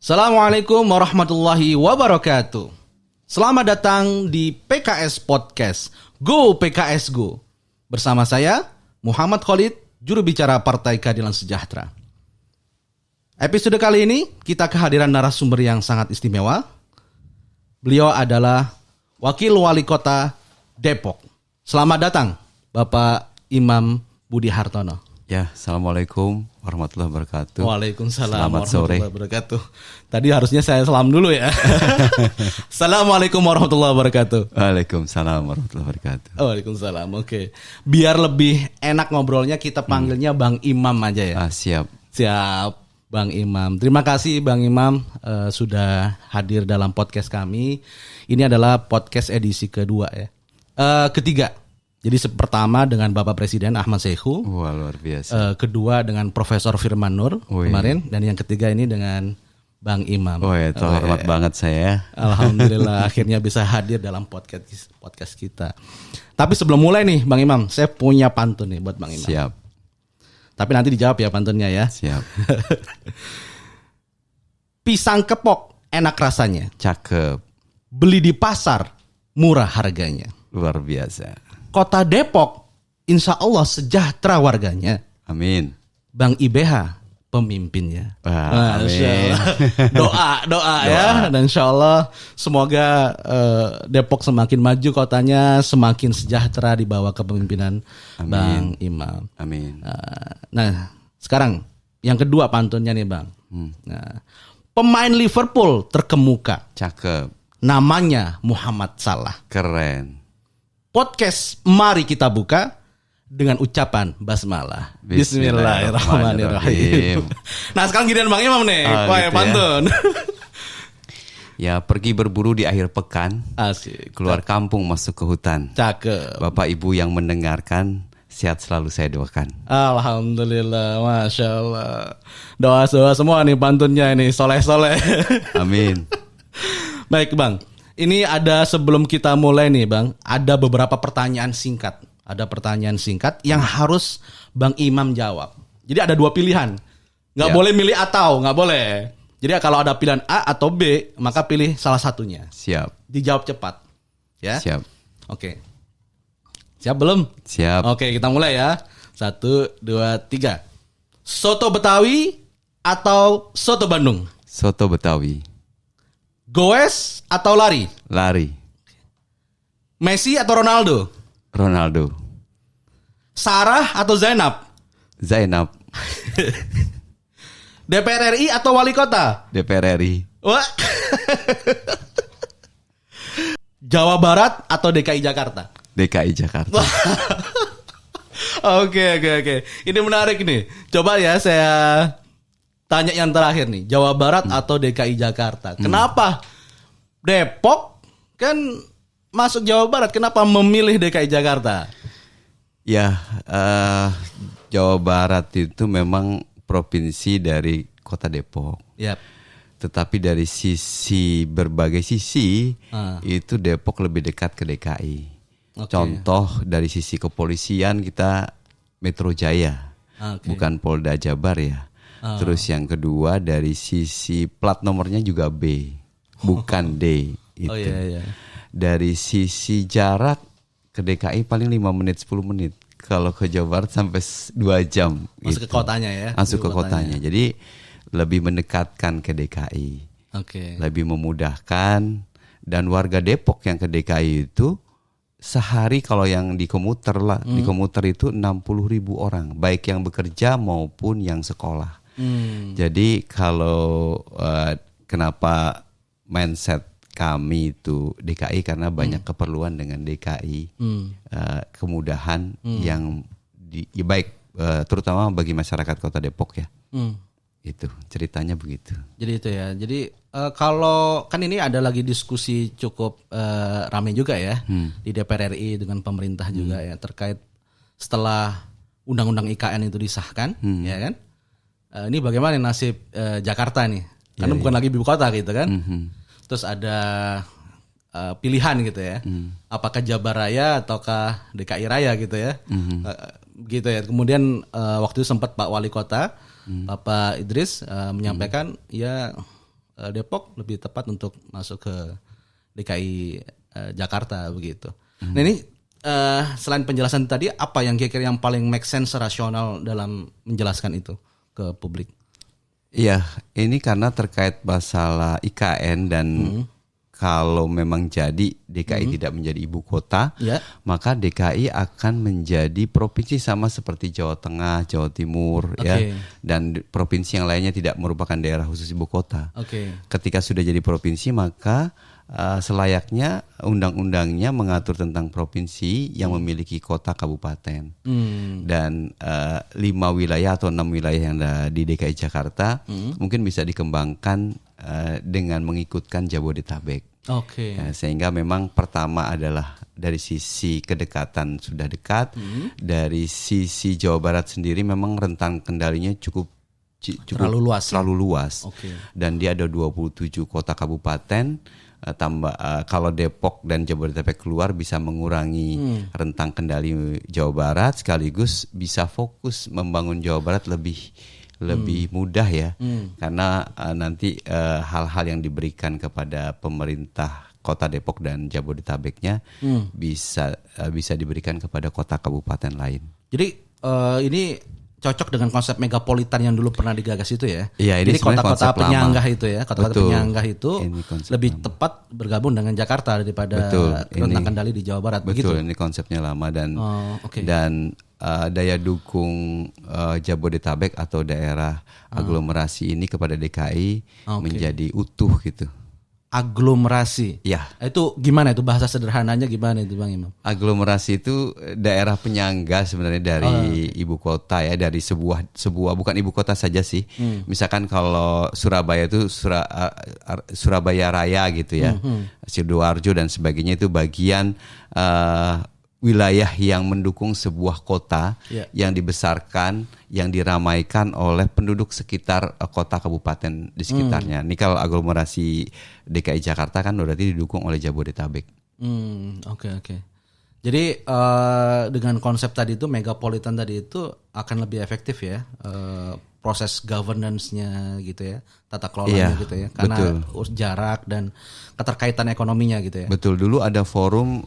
Assalamualaikum warahmatullahi wabarakatuh. Selamat datang di PKS Podcast. Go PKS Go. Bersama saya Muhammad Khalid, juru bicara Partai Keadilan Sejahtera. Episode kali ini kita kehadiran narasumber yang sangat istimewa. Beliau adalah Wakil Wali Kota Depok. Selamat datang Bapak Imam Budi Hartono. Ya, Assalamualaikum warahmatullahi wabarakatuh. Waalaikumsalam Selamat sore. warahmatullahi wabarakatuh. Tadi harusnya saya salam dulu ya. Assalamualaikum warahmatullahi wabarakatuh. Waalaikumsalam warahmatullahi wabarakatuh. Waalaikumsalam, oke. Biar lebih enak ngobrolnya kita panggilnya Bang Imam aja ya. Siap. Siap, Bang Imam. Terima kasih Bang Imam sudah hadir dalam podcast kami. Ini adalah podcast edisi kedua ya. Ketiga. Jadi pertama dengan Bapak Presiden Ahmad Saihu. Wah, luar biasa. Kedua dengan Profesor Firman Nur kemarin. Dan yang ketiga ini dengan Bang Imam. Oh ya, terhormat banget saya. Alhamdulillah akhirnya bisa hadir dalam podcast kita. Tapi sebelum mulai nih Bang Imam, saya punya pantun nih buat Bang Imam. Siap. Tapi nanti dijawab ya pantunnya ya. Siap. Pisang kepok enak rasanya. Cakep. Beli di pasar murah harganya. Luar biasa. Kota Depok insya Allah sejahtera warganya. Amin. Bang IBH pemimpinnya. Amin. Doa ya. Dan insya Allah semoga Depok semakin maju kotanya, semakin sejahtera di bawah kepemimpinan Amin. Bang Imam. Amin. Nah sekarang yang kedua pantunnya nih Bang. Nah, pemain Liverpool terkemuka. Cakep. Namanya Muhammad Salah. Keren. Podcast mari kita buka dengan ucapan basmalah. Bismillahirrahmanirrahim. Nah sekarang giliran Bang Imam nih. Wah, gitu pantun. Ya, pergi berburu di akhir pekan. Asik. Keluar kampung masuk ke hutan. Cakep. Bapak Ibu yang mendengarkan, sehat selalu saya doakan. Alhamdulillah, Masya Allah. Doa-doa semua nih pantunnya ini, soleh-soleh. Amin. Baik Bang, ini ada sebelum kita mulai nih Bang, ada beberapa pertanyaan singkat. Ada pertanyaan singkat yang harus Bang Imam jawab. Jadi ada dua pilihan. Nggak boleh milih atau, nggak boleh. Jadi kalau ada pilihan A atau B, maka pilih salah satunya. Siap. Dijawab cepat. Ya. Siap. Oke. Siap belum? Siap. Oke, kita mulai ya. 1, 2, 3. Soto Betawi atau soto Bandung? Soto Betawi. Goes atau lari? Lari. Messi atau Ronaldo? Ronaldo. Sarah atau Zainab? Zainab. DPR RI atau wali kota? DPR RI. Wah. Jawa Barat atau DKI Jakarta? DKI Jakarta. Oke. Ini menarik nih. Coba ya saya tanya yang terakhir nih. Jawa Barat atau DKI Jakarta? Kenapa Depok kan masuk Jawa Barat? Kenapa memilih DKI Jakarta? Ya, Jawa Barat itu memang provinsi dari Kota Depok. Yap. Tetapi dari berbagai sisi itu Depok lebih dekat ke DKI. Okay. Contoh dari sisi kepolisian kita Metro Jaya, bukan Polda Jabar ya. Terus yang kedua dari sisi plat nomornya juga B, bukan D. Itu. Oh iya. Dari sisi jarak ke DKI paling 5 menit 10 menit. Kalau ke Jawa Barat sampai 2 jam. Masuk ke kotanya ya. Masuk ke kotanya. Jadi lebih mendekatkan ke DKI. Oke. Lebih memudahkan, dan warga Depok yang ke DKI itu sehari kalau yang di komuter lah, di komuter itu 60.000 orang, baik yang bekerja maupun yang sekolah. Jadi kalau kenapa mindset kami itu DKI karena banyak keperluan dengan DKI, kemudahan yang baik terutama bagi masyarakat Kota Depok ya. Itu ceritanya begitu. Jadi itu ya. Jadi kalau kan ini ada lagi diskusi cukup ramai juga ya di DPR RI dengan pemerintah juga ya terkait setelah Undang-Undang IKN itu disahkan, ya kan? Ini bagaimana nasib Jakarta nih? Karena bukan lagi ibu kota gitu kan? Terus ada pilihan gitu ya. Apakah Jabar Raya ataukah DKI Raya gitu ya? Gitu ya. Kemudian waktu itu sempat Pak Wali Kota Bapak Idris menyampaikan ya Depok, lebih tepat untuk masuk ke DKI Jakarta begitu. Nah ini selain penjelasan tadi, apa yang kira-kira yang paling make sense rasional dalam menjelaskan itu ke publik? Iya, ini karena terkait masalah IKN dan kalau memang jadi DKI tidak menjadi ibu kota, maka DKI akan menjadi provinsi sama seperti Jawa Tengah, Jawa Timur, ya, dan provinsi yang lainnya tidak merupakan daerah khusus ibu kota. Ketika sudah jadi provinsi, maka selayaknya undang-undangnya mengatur tentang provinsi yang memiliki kota kabupaten. Dan 5 wilayah atau 6 wilayah yang ada di DKI Jakarta mungkin bisa dikembangkan dengan mengikutkan Jabodetabek. Sehingga memang pertama adalah dari sisi kedekatan sudah dekat, dari sisi Jawa Barat sendiri memang rentang kendalinya cukup terlalu luas. Dan dia ada 27 kota kabupaten. Kalau Depok dan Jabodetabek keluar bisa mengurangi rentang kendali Jawa Barat, sekaligus bisa fokus membangun Jawa Barat lebih mudah ya, karena nanti hal-hal yang diberikan kepada pemerintah kota Depok dan Jabodetabeknya bisa diberikan kepada kota kabupaten lain. Jadi ini cocok dengan konsep megapolitan yang dulu pernah digagas itu ya. Jadi kota-kota penyanggah itu ya, kota-kota penyanggah itu lebih tepat bergabung dengan Jakarta daripada rentang kendali di Jawa Barat. Betul, ini konsepnya lama dan daya dukung Jabodetabek atau daerah aglomerasi ini kepada DKI menjadi utuh gitu. Aglomerasi. Ya. Itu gimana itu bahasa sederhananya gimana itu Bang Imam? Aglomerasi itu daerah penyangga sebenarnya dari ibu kota ya, dari sebuah bukan ibu kota saja sih. Misalkan kalau Surabaya itu Surabaya Raya gitu ya. Sidoarjo dan sebagainya itu bagian wilayah yang mendukung sebuah kota yang dibesarkan, yang diramaikan oleh penduduk sekitar kota kabupaten di sekitarnya. Ini kalau aglomerasi DKI Jakarta kan berarti didukung oleh Jabodetabek. Oke. Jadi dengan konsep tadi itu megapolitan tadi itu akan lebih efektif ya, proses governance-nya gitu ya, tata kelolanya gitu ya, karena jarak dan keterkaitan ekonominya gitu ya. Betul, dulu ada forum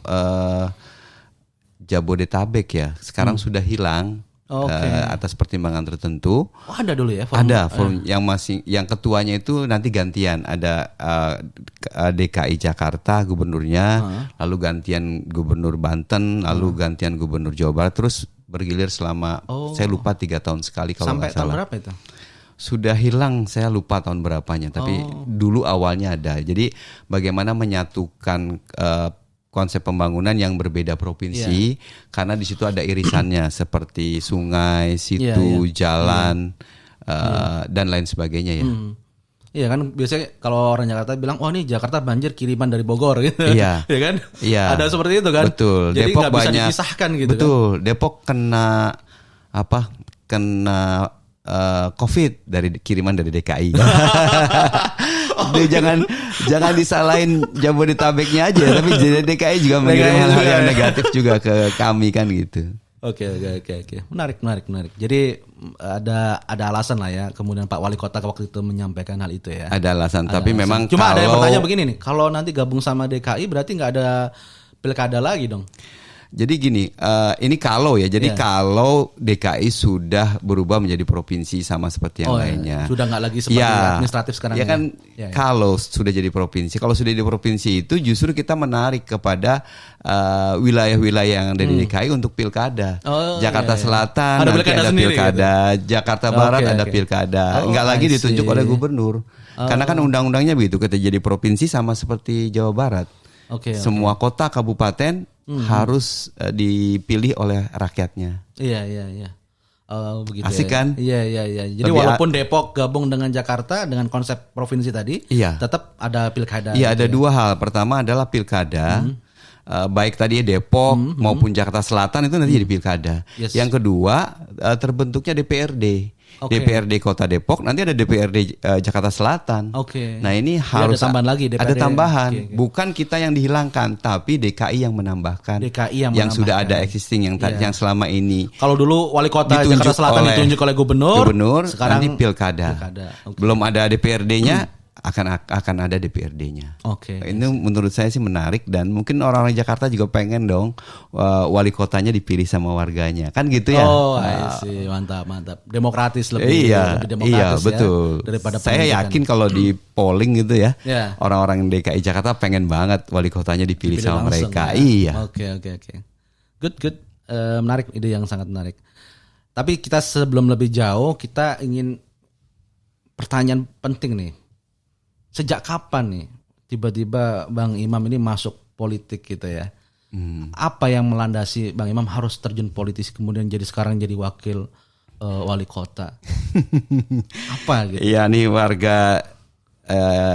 Jabodetabek ya, sekarang sudah hilang atas pertimbangan tertentu. Ada dulu ya forum? Ada forum yang ketuanya itu nanti gantian, ada DKI Jakarta gubernurnya, lalu gantian gubernur Banten, lalu gantian gubernur Jawa Barat, terus bergilir selama saya lupa 3 tahun sekali kalau nggak salah. Sampai tahun berapa itu? Sudah hilang, saya lupa tahun berapanya, tapi dulu awalnya ada. Jadi bagaimana menyatukan konsep pembangunan yang berbeda provinsi, karena di situ ada irisannya seperti sungai, situ, jalan, dan lain sebagainya ya. Iya kan biasanya kalau orang Jakarta bilang, nih Jakarta banjir kiriman dari Bogor gitu. Iya. Ya kan? Iya. Ada seperti itu kan? Betul. Jadi Depok nggak bisa banyak, dipisahkan gitu. Betul. Kan? Depok kena COVID dari kiriman dari DKI. Jangan disalahin Jabodetabeknya aja, tapi DKI juga mengirim hal-hal yang negatif juga ke kami kan gitu. Oke. Menarik. Jadi ada alasan lah ya. Kemudian Pak Wali Kota waktu itu menyampaikan hal itu ya. Ada alasan, tapi alasan. Memang cuma ada yang bertanya begini nih. Kalau nanti gabung sama DKI berarti nggak ada pilkada lagi dong? Jadi gini, ini kalau ya, jadi kalau DKI sudah berubah menjadi provinsi sama seperti yang lainnya. Sudah nggak lagi seperti administratif sekarang ya. Kan kalau sudah jadi provinsi, kalau sudah jadi provinsi itu justru kita menarik kepada wilayah-wilayah yang ada di DKI untuk pilkada. Jakarta Selatan ada nanti ada pilkada, gitu. Jakarta Barat ada pilkada, nggak lagi ditunjuk oleh gubernur. Karena kan undang-undangnya begitu, kita jadi provinsi sama seperti Jawa Barat. Semua kota kabupaten harus dipilih oleh rakyatnya. Iya. Begitu. Asik kan? Iya. Jadi walaupun Depok gabung dengan Jakarta dengan konsep provinsi tadi, tetap ada pilkada. Iya, ada dua hal. Pertama adalah pilkada. Baik tadi Depok maupun Jakarta Selatan itu nanti jadi pilkada. Yang kedua terbentuknya DPRD. DPRD Kota Depok, nanti ada DPRD Jakarta Selatan. Nah ini harus ada tambahan lagi. DPRD. Ada tambahan, bukan kita yang dihilangkan, tapi DKI yang menambahkan. Yang sudah ada existing yang selama ini. Kalau dulu Wali Kota Jakarta Selatan ditunjuk oleh gubernur, sekarang nanti pilkada. Belum ada DPRD-nya. akan ada DPRD-nya. Oke. Ini menurut saya sih menarik dan mungkin orang-orang Jakarta juga pengen dong wali kotanya dipilih sama warganya. Kan gitu ya. Oh, sih mantap. Demokratis lebih Iya, demokratis betul. Ya, daripada saya pendidikan. yakin kalau di polling gitu ya, Ya. orang-orang DKI Jakarta pengen banget wali kotanya dipilih sama langsung, mereka. ya. Iya. Oke. Good. Menarik, ide yang sangat menarik. Tapi kita sebelum lebih jauh, kita ingin pertanyaan penting nih. Sejak kapan nih tiba-tiba Bang Imam ini masuk politik gitu ya? Apa yang melandasi Bang Imam harus terjun politis kemudian sekarang jadi wakil wali kota? Apa gitu? Iya nih warga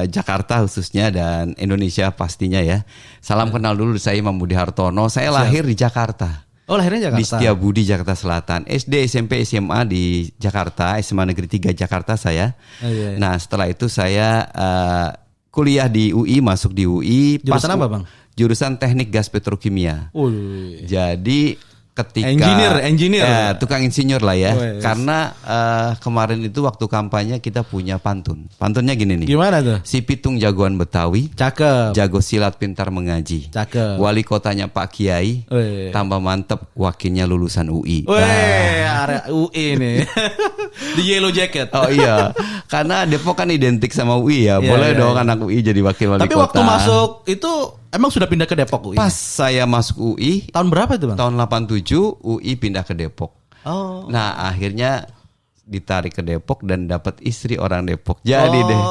Jakarta khususnya dan Indonesia pastinya ya. Salam kenal dulu, saya Imam Budi Hartono. Saya lahir di Jakarta. Oh, lahirnya Jakarta. Di Setiabudi, Jakarta Selatan. SD, SMP, SMA di Jakarta, SMA Negeri 3 Jakarta saya. Oh, iya. Nah, setelah itu saya kuliah di UI, masuk di UI. Jurusan apa, Bang? Jurusan Teknik Gas Petrokimia. Jadi ketika engineer. tukang insinyur lah ya. Yes. Karena kemarin itu waktu kampanye kita punya pantun. Pantunnya gini nih. Gimana tuh? Si Pitung jagoan Betawi, Cakep. jago silat pintar mengaji. Cakep. Wali kotanya Pak Kiai, Weh. tambah mantep wakilnya lulusan UI. Area UI nih. Di yellow jacket. Oh iya, karena Depok kan identik sama UI ya. Iya, Boleh iya, dong iya. anak UI jadi wakil wali Tapi kota. waktu masuk itu emang sudah pindah ke Depok UI? Pas saya masuk UI, Tahun berapa itu, Bang? tahun 87 UI pindah ke Depok. Oh. Nah, akhirnya ditarik ke Depok dan dapat istri orang Depok. Jadi deh,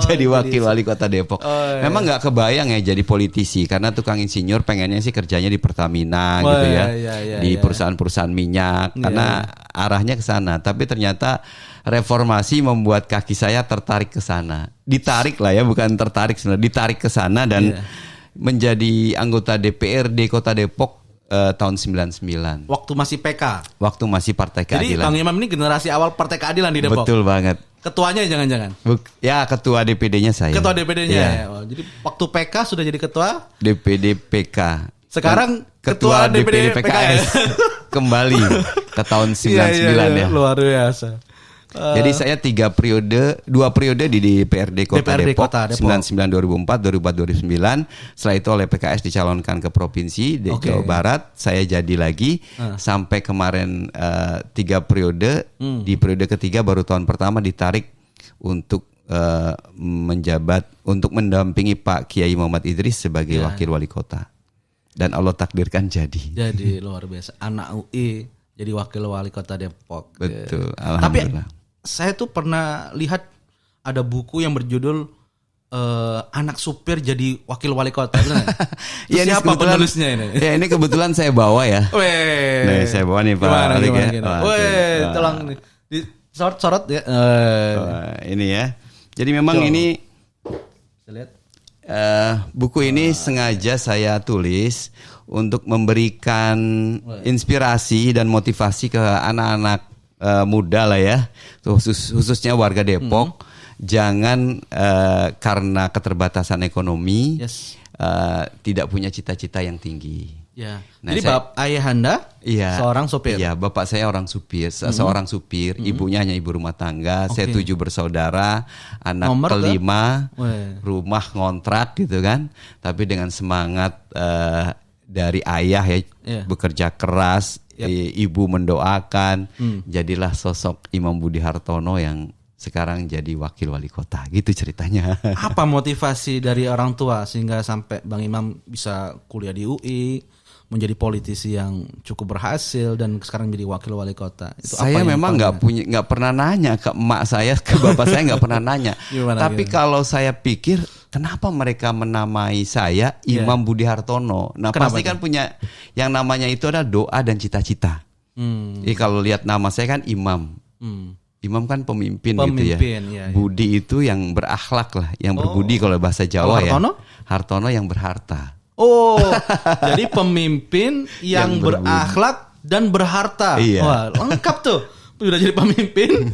jadi wakil wali kota Depok. iya. Memang nggak kebayang ya jadi politisi karena tukang insinyur pengennya sih kerjanya di Pertamina gitu ya, di perusahaan-perusahaan minyak karena arahnya ke sana. Tapi ternyata reformasi membuat kaki saya tertarik ke sana. Ditarik lah ya, bukan tertarik sebenarnya, ditarik ke sana dan menjadi anggota DPRD Kota Depok tahun 99. Waktu masih PK. Waktu masih Partai Jadi Keadilan. Bang Imam ini generasi awal Partai Keadilan di Depok. Betul banget. Ketuanya jangan-jangan. Ya ketua DPD-nya saya. Ketua DPD-nya. Iya. Ya. Oh, jadi waktu PK sudah jadi ketua. DPD PK. Sekarang ketua DPD PKS kembali ke tahun 99 ya. Luar biasa. Jadi saya 2 periode di DPRD Kota DPRD Depok, Kota Depok. 99 2004 2009. Setelah itu oleh PKS dicalonkan ke provinsi di Jawa Barat. Saya jadi lagi sampai kemarin 3 periode. Di periode ketiga baru tahun pertama ditarik untuk menjabat untuk mendampingi Pak Kiai Muhammad Idris sebagai wakil wali kota. Dan Allah takdirkan jadi. Jadi luar biasa. Anak UI jadi wakil wali kota Depok. Betul. Tapi Alhamdulillah. saya tuh pernah lihat ada buku yang berjudul Anak Supir Jadi Wakil Wali Kota. Ya, ini siapa penulisnya ini? Ya ini kebetulan saya bawa ya. Weh. Nih saya bawa nih Pak. Gimana? Weh, tolong nih. Sorot ya. Ini ya. Jadi memang ini Saya lihat. buku ini sengaja saya tulis untuk memberikan inspirasi dan motivasi ke anak-anak muda lah ya, khususnya warga Depok. Jangan karena keterbatasan ekonomi tidak punya cita-cita yang tinggi. Ya. Nah, Jadi ayahanda seorang sopir. Iya, bapak saya orang supir, seorang supir, ibunya hanya ibu rumah tangga. Saya 7 bersaudara, anak Nomor kelima, rumah ngontrak gitu kan. Tapi dengan semangat dari ayah ya, bekerja keras, ibu mendoakan, jadilah sosok Imam Budi Hartono yang sekarang jadi wakil wali kota. Gitu ceritanya. Apa motivasi dari orang tua sehingga sampai Bang Imam bisa kuliah di UI, menjadi politisi yang cukup berhasil dan sekarang jadi wakil wali kota? Itu Saya memang nggak pernah nanya ke emak saya, ke bapak saya nggak pernah nanya. Tapi kalau saya pikir, kenapa mereka menamai saya Imam Budi Hartono? Nah, pasti kan punya yang namanya itu adalah doa dan cita-cita. Jadi kalau lihat nama saya kan Imam. Imam kan pemimpin gitu ya. Budi itu yang berakhlak lah, yang berbudi kalau bahasa Jawa ya. Hartono yang berharta. Oh, jadi pemimpin yang berakhlak dan berharta. Iya. Wah, lengkap tuh. Udah jadi pemimpin,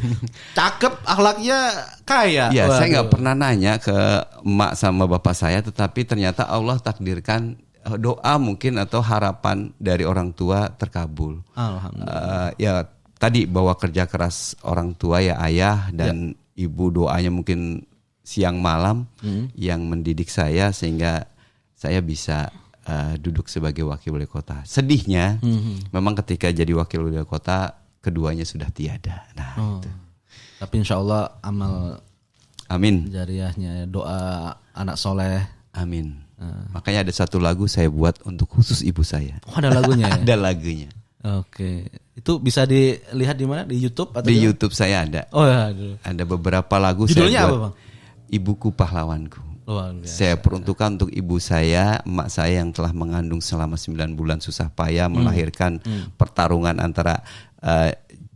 cakep, akhlaknya kaya. Ya, saya nggak pernah nanya ke emak sama bapak saya, tetapi ternyata Allah takdirkan doa mungkin atau harapan dari orang tua terkabul. Alhamdulillah. Ya tadi bahwa kerja keras orang tua ya ayah dan ibu doanya mungkin siang malam yang mendidik saya sehingga saya bisa duduk sebagai wakil wali kota. Sedihnya, memang ketika jadi wakil wali kota keduanya sudah tiada. Nah, itu. Tapi insya Allah amal Amin. jariahnya, doa anak soleh. Amin. Makanya ada satu lagu saya buat untuk khusus ibu saya. Oh, ada lagunya ya? Ada lagunya. Oke. Itu bisa dilihat di mana? Di YouTube atau Di YouTube saya ada. Oh ya. Ada beberapa lagu Judulnya saya buat. apa, Bang? Ibuku Pahlawanku. Luar biasa. Saya peruntukkan untuk ibu saya, emak saya yang telah mengandung selama 9 bulan susah payah melahirkan pertarungan antara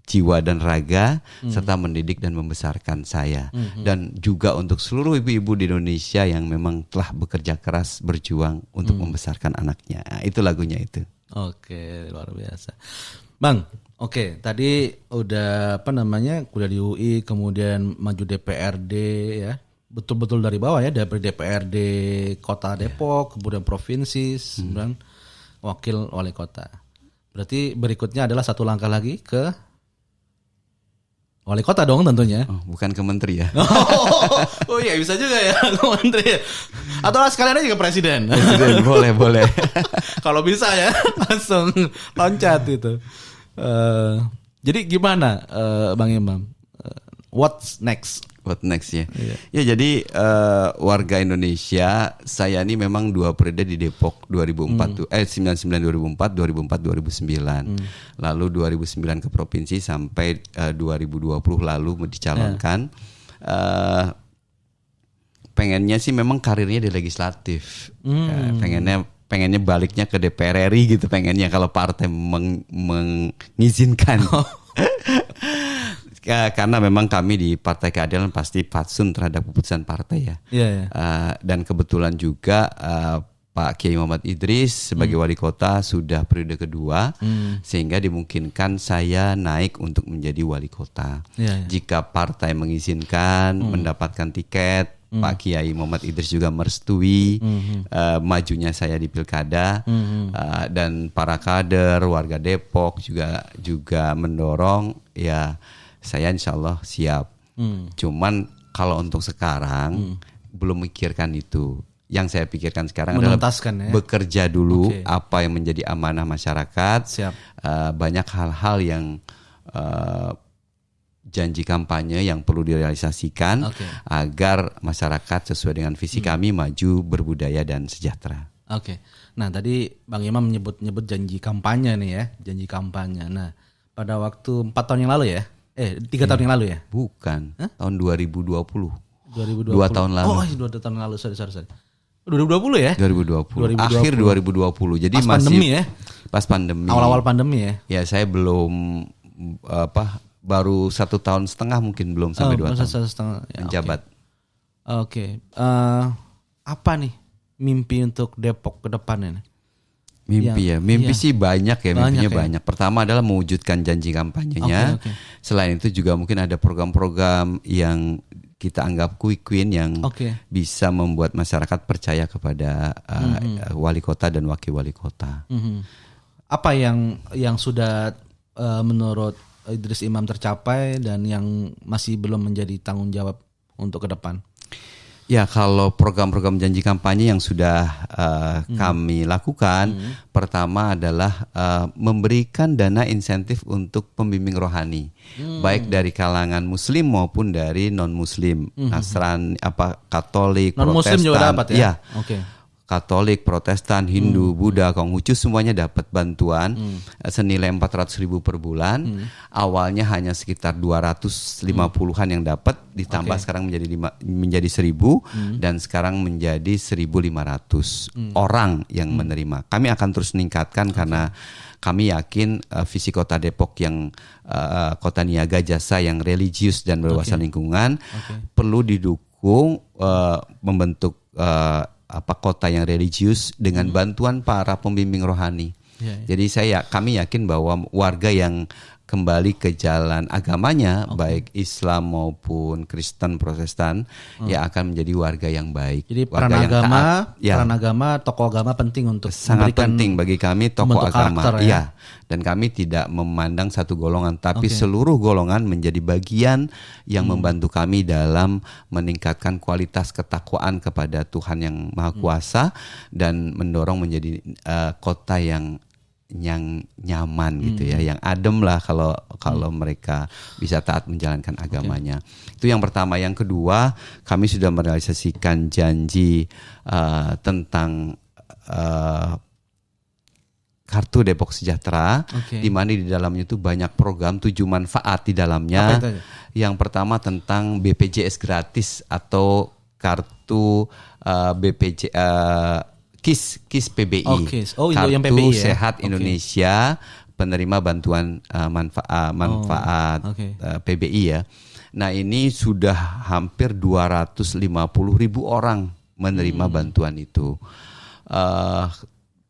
jiwa dan raga serta mendidik dan membesarkan saya. Dan juga untuk seluruh ibu-ibu di Indonesia yang memang telah bekerja keras berjuang untuk membesarkan anaknya. Nah, itu lagunya itu. Oke, luar biasa. Bang, oke, tadi udah kuliah di UI, kemudian maju DPRD ya. Betul-betul dari bawah ya, dari DPRD Kota Depok, kemudian provinsi, kemudian wakil wali kota. Berarti berikutnya adalah satu langkah lagi ke wali kota dong tentunya. Oh, bukan ke menteri ya. Oh iya bisa juga ya ke menteri. Atau sekalian aja ke presiden. Presiden boleh. Kalau bisa ya langsung loncat itu. Jadi gimana Bang Imam? What's next? What next ya? Ya jadi warga Indonesia, saya ini memang 2 periode di Depok 2004 99 2004 2009. Lalu 2009 ke provinsi sampai 2020 lalu dicalonkan. Pengennya sih memang karirnya di legislatif. Pengennya baliknya ke DPR RI gitu pengennya kalau partai mengizinkan. Karena memang kami di Partai Keadilan pasti fatsun terhadap keputusan partai ya. Dan kebetulan juga Pak Kiai Muhammad Idris sebagai wali kota sudah periode kedua, sehingga dimungkinkan saya naik untuk menjadi wali kota. Jika partai mengizinkan mendapatkan tiket, Pak Kiai Muhammad Idris juga merestui majunya saya di pilkada, dan para kader warga Depok juga mendorong ya. Saya insya Allah siap. Cuman kalau untuk sekarang belum mikirkan itu. Yang saya pikirkan sekarang adalah bekerja dulu apa yang menjadi amanah masyarakat. Banyak hal-hal yang janji kampanye yang perlu direalisasikan agar masyarakat sesuai dengan visi kami maju, berbudaya dan sejahtera. Nah tadi Bang Imam nyebut janji kampanye nih ya, janji kampanye. Nah pada waktu 4 tahun yang lalu ya. 3 tahun yang lalu ya? Bukan, tahun 2020. 2 tahun lalu. Oh, 2 tahun lalu, sorry. 2020 ya? 2020. Akhir 2020. Jadi pas pandemi ya? Pas pandemi. Awal-awal pandemi ya? Ya, saya belum baru 1,5 tahun mungkin belum sampai 2 tahun. 1,5 tahun ya, menjabat. Oke. Apa nih mimpi untuk Depok ke depannya nih? Mimpi sih banyak ya, mimpinya banyak. Pertama adalah mewujudkan janji kampanyenya. Selain itu juga mungkin ada program-program yang kita anggap quick win yang bisa membuat masyarakat percaya kepada wali kota dan wakil wali kota. Apa yang sudah menurut Idris Imam tercapai dan yang masih belum menjadi tanggung jawab untuk ke depan? Ya, kalau program-program janji kampanye yang sudah kami lakukan, pertama adalah memberikan dana insentif untuk pembimbing rohani, baik dari kalangan Muslim maupun dari non Muslim, Nasrani, Katolik, non-Muslim Protestan, juga dapat ya. Katolik, Protestan, Hindu, Buddha, Konghucu semuanya dapat bantuan senilai 400.000 per bulan. Awalnya hanya sekitar 250-an yang dapat, ditambah sekarang menjadi 1.000 dan sekarang menjadi 1.500 orang yang menerima. Kami akan terus meningkatkan karena kami yakin visi Kota Depok yang kota niaga jasa yang religius dan berwawasan lingkungan perlu didukung membentuk kota yang religius dengan bantuan para pembimbing rohani. Jadi kami yakin bahwa warga yang kembali ke jalan agamanya, baik Islam maupun Kristen Protestan, ya akan menjadi warga yang baik. Jadi warga yang taat. peran agama, tokoh agama penting untuk Sangat penting bagi kami tokoh agama. karakter, ya. Dan kami tidak memandang satu golongan, tapi seluruh golongan menjadi bagian yang membantu kami dalam meningkatkan kualitas ketakwaan kepada Tuhan yang Maha Kuasa dan mendorong menjadi kota yang nyaman gitu ya, yang adem lah kalau mereka bisa taat menjalankan agamanya. Itu yang pertama. Yang kedua, kami sudah merealisasikan janji tentang Kartu Depok Sejahtera, di mana di dalamnya itu banyak program 7 manfaat di dalamnya. Apa itu? Yang pertama tentang BPJS gratis atau kartu BPJ KIS PBI. Kartu yang PBI, ya? Sehat Indonesia, penerima bantuan manfaat PBI ya. Nah, ini sudah hampir 250.000 orang menerima bantuan itu.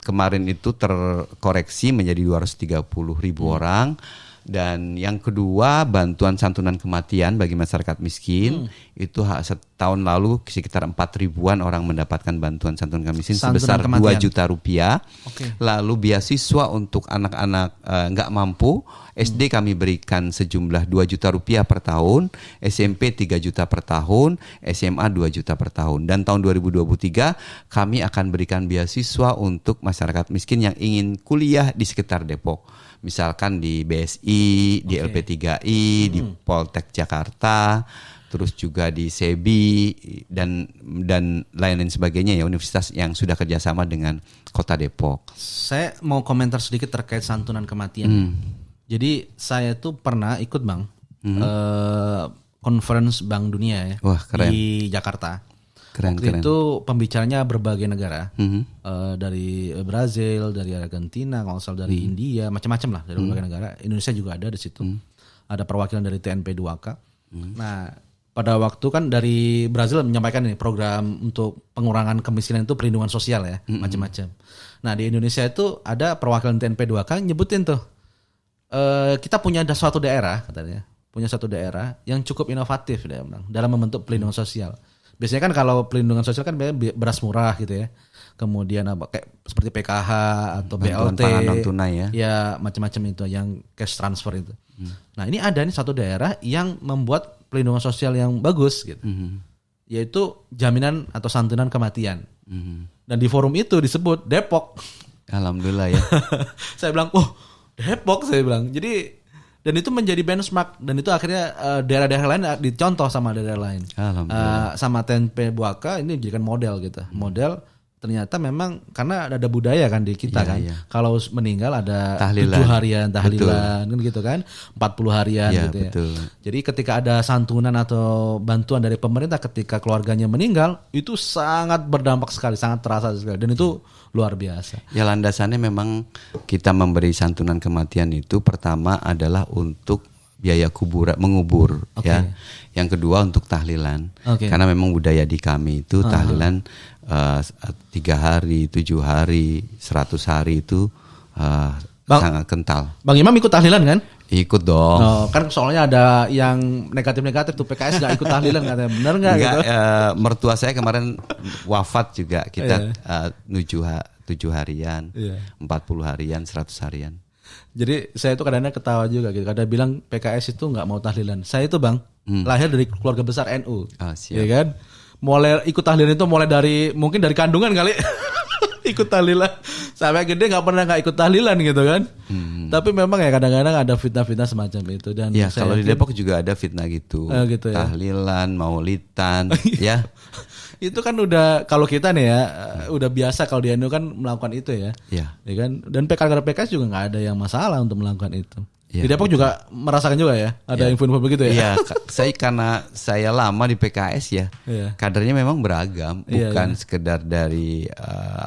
Kemarin itu terkoreksi menjadi 230.000 orang. Dan yang kedua, bantuan santunan kematian bagi masyarakat miskin. Itu setahun lalu sekitar 4.000-an orang mendapatkan bantuan santunan kematian sebesar 2 juta rupiah. Lalu beasiswa untuk anak-anak nggak mampu, SD kami berikan sejumlah 2 juta rupiah per tahun, SMP 3 juta per tahun, SMA 2 juta per tahun. Dan tahun 2023 kami akan berikan beasiswa untuk masyarakat miskin yang ingin kuliah di sekitar Depok. Misalkan di BSI, di LP3I, di Poltek Jakarta, terus juga di SEBI dan lain-lain sebagainya ya, universitas yang sudah kerjasama dengan Kota Depok. Saya mau komentar sedikit terkait santunan kematian. Jadi saya tuh pernah ikut Bang conference Bank Dunia ya. Wah, keren. Di Jakarta. Keren. Itu pembicaranya berbagai negara, dari Brazil, dari Argentina, kalau salah dari India, macam-macam lah dari berbagai negara. Indonesia juga ada di situ. Ada perwakilan dari TNP2K. Nah, pada waktu kan dari Brazil menyampaikan ini program untuk pengurangan kemiskinan itu perlindungan sosial ya, macam-macam. Nah, di Indonesia itu ada perwakilan TNP2K nyebutin tuh, kita punya suatu daerah katanya, yang cukup inovatif dalam membentuk perlindungan sosial. Biasanya kan kalau pelindungan sosial kan beras murah gitu ya. Kemudian kayak seperti PKH atau bantuan BLT. pangan non tunai ya. Ya macam-macam itu yang cash transfer itu. Nah, ini ada nih satu daerah yang membuat pelindungan sosial yang bagus gitu. Yaitu jaminan atau santunan kematian. Dan di forum itu disebut Depok. Alhamdulillah ya. Saya bilang, Depok saya bilang. Jadi dan itu menjadi benchmark dan itu akhirnya daerah-daerah lain dicontoh sama daerah lain. Sama TNP Buaka ini dijadikan model gitu. Model ternyata memang karena ada budaya kan di kita kan. Kalau meninggal ada tahlilan. 7 harian tahlilan kan gitu kan. 40 harian gitu ya. Betul. Jadi ketika ada santunan atau bantuan dari pemerintah ketika keluarganya meninggal itu sangat berdampak sekali, sangat terasa sekali dan itu luar biasa. Ya, landasannya memang kita memberi santunan kematian itu pertama adalah untuk biaya mengubur ya. Yang kedua untuk tahlilan. Karena memang budaya di kami itu tahlilan 3 hari, 7 hari, 100 hari itu sangat kental. Bang Imam ikut tahlilan kan? Ikut dong. Kan soalnya ada yang negatif-negatif tuh PKS gak ikut tahlilan katanya. Bener gak gitu? Mertua saya kemarin wafat juga. Kita 7 harian, 40 harian, 100 harian. Jadi saya itu kadang-kadang ketawa juga gitu. Kadang bilang PKS itu gak mau tahlilan. Saya itu Bang lahir dari keluarga besar NU. Ya kan? Mulai ikut tahlilan itu mulai mungkin dari kandungan kali. Ikut tahlilan sampai gede nggak pernah nggak ikut tahlilan gitu kan. Tapi memang ya kadang-kadang ada fitnah-fitnah semacam itu dan ya kalau di Depok juga ada fitnah gitu, gitu ya. Tahlilan, maulidan ya. Itu kan udah kalau kita nih ya udah biasa kalau di NU kan melakukan itu ya. Ya kan dan PKS juga nggak ada yang masalah untuk melakukan itu. Di Depok juga merasakan juga ya, ada info-info begitu ya. Iya, karena saya lama di PKS ya, kadernya memang beragam, bukan sekedar dari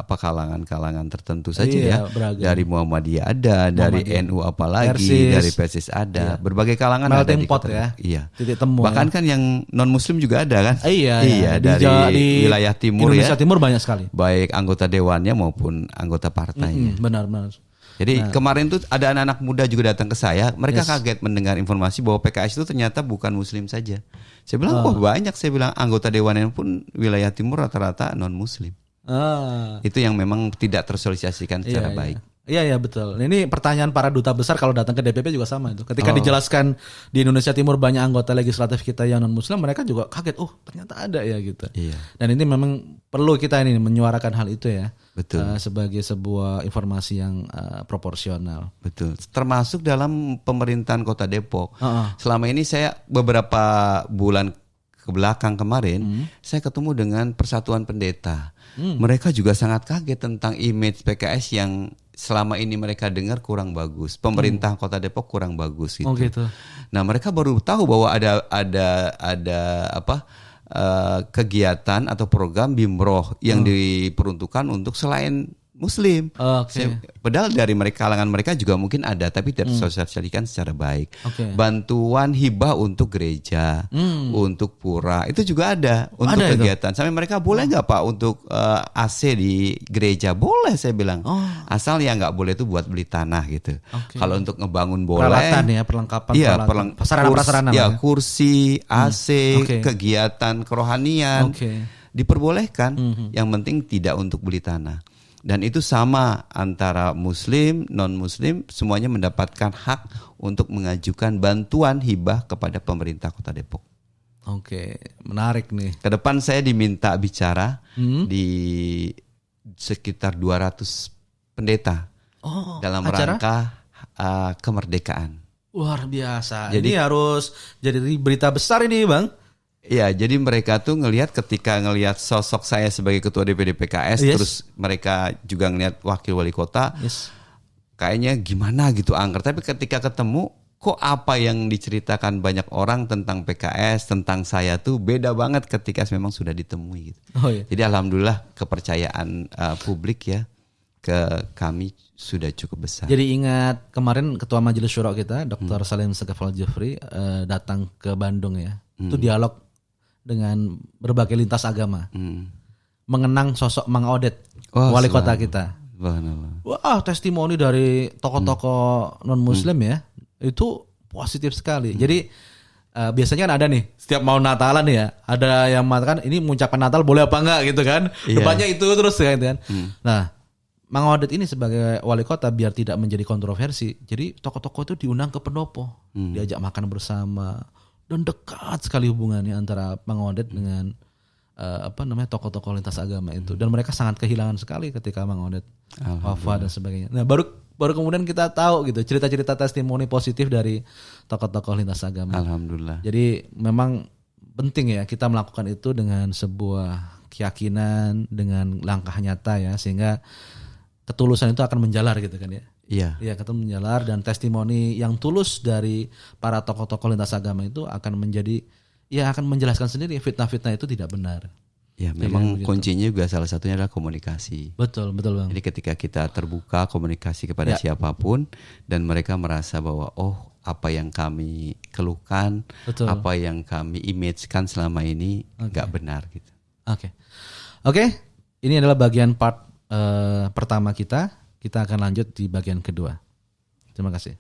kalangan-kalangan tertentu saja ya. Beragam. Dari Muhammadiyah ada, dari NU apalagi, dari PSIS ada, berbagai kalangan ada di kota. Ya. Iya. Titik temu. Bahkan kan yang non Muslim juga ada kan? Iya. Dari wilayah timur Indonesia Timur banyak sekali. Baik anggota dewannya maupun anggota partainya. Benar. Jadi kemarin tuh ada anak-anak muda juga datang ke saya, mereka kaget mendengar informasi bahwa PKS itu ternyata bukan Muslim saja. Saya bilang, wah banyak, saya bilang anggota dewannya pun wilayah timur rata-rata non-Muslim. Itu yang memang tidak tersosialisasikan secara baik. Iya betul. Ini pertanyaan para duta besar kalau datang ke DPP juga sama itu. Ketika dijelaskan di Indonesia Timur banyak anggota legislatif kita yang non Muslim, mereka juga kaget. Oh ternyata ada ya gitu. Iya. Dan ini memang perlu kita ini menyuarakan hal itu ya. Betul. Sebagai sebuah informasi yang proporsional. Betul. Termasuk dalam pemerintahan Kota Depok. Selama ini saya beberapa bulan ke belakang kemarin, saya ketemu dengan Persatuan Pendeta. Mereka juga sangat kaget tentang image PKS yang selama ini mereka dengar kurang bagus. Pemerintah Kota Depok kurang bagus gitu. Oh gitu. Nah, mereka baru tahu bahwa ada kegiatan atau program Bimroh yang diperuntukkan untuk selain Muslim. Padahal dari kalangan mereka juga mungkin ada, tapi tidak disosialisasikan secara baik. Bantuan hibah untuk gereja, untuk pura, itu juga ada untuk kegiatan. Sampai mereka boleh nggak Pak untuk AC di gereja? Boleh, saya bilang. Asal ya nggak boleh itu buat beli tanah gitu. Kalau untuk ngebangun boleh. Peralatan ya, perlengkapan. Iya, prasarana. Ya, kursi, AC, kegiatan kerohanian diperbolehkan. Yang penting tidak untuk beli tanah. Dan itu sama antara Muslim, non-Muslim, semuanya mendapatkan hak untuk mengajukan bantuan hibah kepada pemerintah Kota Depok. Oke, menarik nih. Ke depan saya diminta bicara di sekitar 200 pendeta dalam rangka kemerdekaan. Luar biasa. Jadi, ini harus jadi berita besar ini Bang. Iya, jadi mereka tuh ketika ngelihat sosok saya sebagai ketua DPD PKS, terus mereka juga ngelihat wakil wali kota, kayaknya gimana gitu angker. Tapi ketika ketemu, kok apa yang diceritakan banyak orang tentang PKS, tentang saya tuh beda banget ketika memang sudah ditemui gitu. Jadi alhamdulillah kepercayaan publik ya ke kami sudah cukup besar. Jadi ingat kemarin Ketua Majelis Syuro kita, Dr. Salim Segaf Al-Jufri datang ke Bandung ya. Itu dialog dengan berbagai lintas agama, mengenang sosok Mang Odet, wali kota kita. Wah, testimoni dari tokoh-tokoh non Muslim ya, itu positif sekali. Jadi biasanya kan ada nih, setiap mau Natalan ya, ada yang mengatakan ini mengucapkan Natal boleh apa enggak gitu kan? Depannya itu terus kan. Nah, Mang Odet ini sebagai wali kota biar tidak menjadi kontroversi, jadi tokoh-tokoh itu diundang ke pendopo, diajak makan bersama. Dan dekat sekali hubungannya antara Mang Odet dengan tokoh-tokoh lintas agama itu. Dan mereka sangat kehilangan sekali ketika Mang Odet wafat dan sebagainya. Nah baru kemudian kita tahu gitu cerita-cerita testimoni positif dari tokoh-tokoh lintas agama. Alhamdulillah. Jadi memang penting ya kita melakukan itu dengan sebuah keyakinan, dengan langkah nyata ya, sehingga ketulusan itu akan menjalar gitu kan ya. Iya, ketemu menjalar, dan testimoni yang tulus dari para tokoh-tokoh lintas agama itu akan akan menjelaskan sendiri fitnah-fitnah itu tidak benar. Ya, memang kuncinya juga salah satunya adalah komunikasi. Betul Bang. Jadi ketika kita terbuka komunikasi kepada siapapun dan mereka merasa bahwa apa yang kami keluhkan, apa yang kami imagekan selama ini nggak benar gitu. Oke. Ini adalah bagian part pertama kita. Kita akan lanjut di bagian kedua. Terima kasih.